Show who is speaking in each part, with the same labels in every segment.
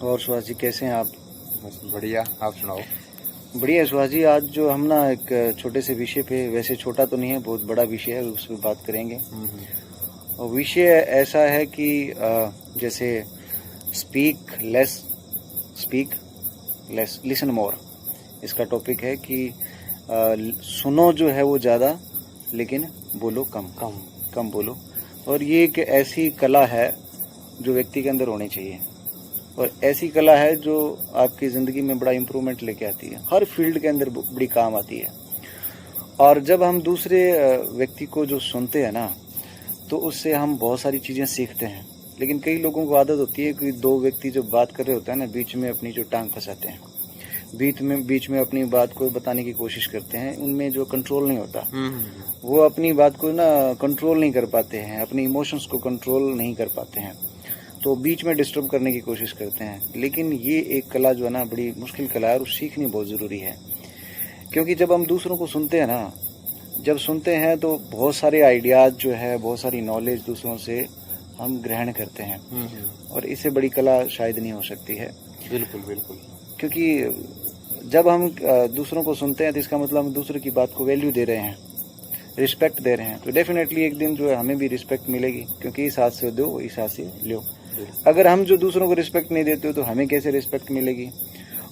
Speaker 1: और सुहास जी कैसे हैं आप?
Speaker 2: बस बढ़िया, आप सुनाओ।
Speaker 1: बढ़िया है सुहास जी। आज जो हम ना एक छोटे से विषय पे, वैसे छोटा तो नहीं है, बहुत बड़ा विषय है, उस पर बात करेंगे। और विषय ऐसा है कि जैसे स्पीक लेस लिसन मोर, इसका टॉपिक है कि सुनो जो है वो ज़्यादा, लेकिन बोलो कम
Speaker 2: कम।
Speaker 1: कम बोलो। और ये एक ऐसी कला है जो व्यक्ति के अंदर होनी चाहिए, और ऐसी कला है जो आपकी ज़िंदगी में बड़ा इम्प्रूवमेंट लेके आती है, हर फील्ड के अंदर बड़ी काम आती है। और जब हम दूसरे व्यक्ति को जो सुनते हैं ना, तो उससे हम बहुत सारी चीज़ें सीखते हैं। लेकिन कई लोगों को आदत होती है कि दो व्यक्ति जो बात कर रहे होते हैं ना, बीच में अपनी जो टांग फंसाते हैं, बीच में अपनी बात को बताने की कोशिश करते हैं। उनमें जो कंट्रोल नहीं होता, वो अपनी बात को ना कंट्रोल नहीं कर पाते हैं, अपने इमोशंस को कंट्रोल नहीं कर पाते हैं, तो बीच में डिस्टर्ब करने की कोशिश करते हैं। लेकिन ये एक कला जो है ना, बड़ी मुश्किल कला है और सीखनी बहुत ज़रूरी है। क्योंकि जब हम दूसरों को सुनते हैं ना, जब सुनते हैं तो बहुत सारे आइडियाज़ जो है, बहुत सारी नॉलेज दूसरों से हम ग्रहण करते हैं, और इससे बड़ी कला शायद नहीं हो सकती है।
Speaker 2: बिल्कुल बिल्कुल।
Speaker 1: क्योंकि जब हम दूसरों को सुनते हैं तो इसका मतलब हम दूसरों की बात को वैल्यू दे रहे हैं, रिस्पेक्ट दे रहे हैं। तो डेफिनेटली एक दिन जो है हमें भी रिस्पेक्ट मिलेगी, क्योंकि इस हाथ से दो, इस हाथ से लो। अगर हम जो दूसरों को रिस्पेक्ट नहीं देते हो तो हमें कैसे रिस्पेक्ट मिलेगी?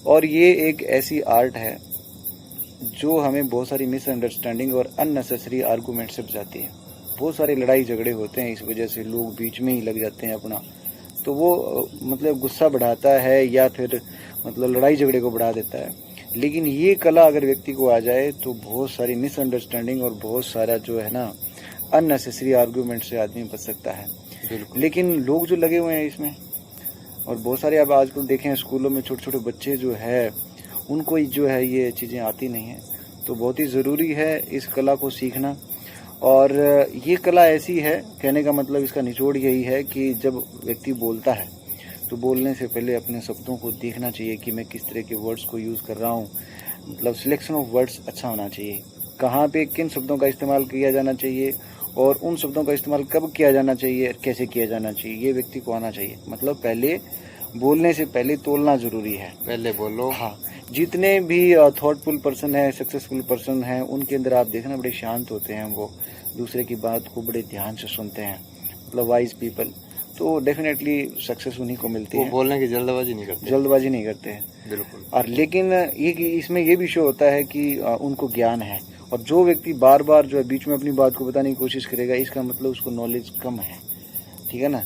Speaker 1: और ये एक ऐसी आर्ट है जो हमें बहुत सारी मिसअंडरस्टैंडिंग और अननेसेसरी आर्गूमेंट से बचाती है। बहुत सारे लड़ाई झगड़े होते हैं, इस वजह से लोग बीच में ही लग जाते हैं अपना, तो वो मतलब गुस्सा बढ़ाता है या फिर मतलब लड़ाई झगड़े को बढ़ा देता है। लेकिन ये कला अगर व्यक्ति को आ जाए तो बहुत सारी मिसअंडरस्टैंडिंग और बहुत सारा जो है ना अननेसेसरी आर्गूमेंट से आदमी बच सकता है। लेकिन लोग जो लगे हुए हैं इसमें, और बहुत सारे अब आजकल देखें स्कूलों में छोटे छोटे बच्चे जो है, उनको जो है ये चीज़ें आती नहीं हैं। तो बहुत ही ज़रूरी है इस कला को सीखना। और ये कला ऐसी है, कहने का मतलब इसका निचोड़ यही है कि जब व्यक्ति बोलता है तो बोलने से पहले अपने शब्दों को देखना चाहिए कि मैं किस तरह के वर्ड्स को यूज़ कर रहा हूँ। मतलब सिलेक्शन ऑफ वर्ड्स अच्छा होना चाहिए, कहाँ पे किन शब्दों का इस्तेमाल किया जाना चाहिए, और उन शब्दों का इस्तेमाल कब किया जाना चाहिए, कैसे किया जाना चाहिए, ये व्यक्ति को आना चाहिए। मतलब पहले बोलने से पहले तोलना ज़रूरी है।
Speaker 2: पहले बोलो।
Speaker 1: हाँ, जितने भी थॉटफुल पर्सन है, सक्सेसफुल पर्सन है, उनके अंदर आप देखना बड़े शांत होते हैं, वो दूसरे की बात को बड़े ध्यान से सुनते हैं, मतलब वाइज पीपल। तो डेफिनेटली सक्सेस उन्हीं को मिलती है।
Speaker 2: वो बोलने की जल्दबाजी नहीं करते
Speaker 1: हैं।
Speaker 2: बिल्कुल।
Speaker 1: और लेकिन ये इसमें ये भी शो होता है कि उनको ज्ञान है। और जो व्यक्ति बार बार जो है बीच में अपनी बात को बताने की कोशिश करेगा, इसका मतलब उसको नॉलेज कम है। ठीक है ना।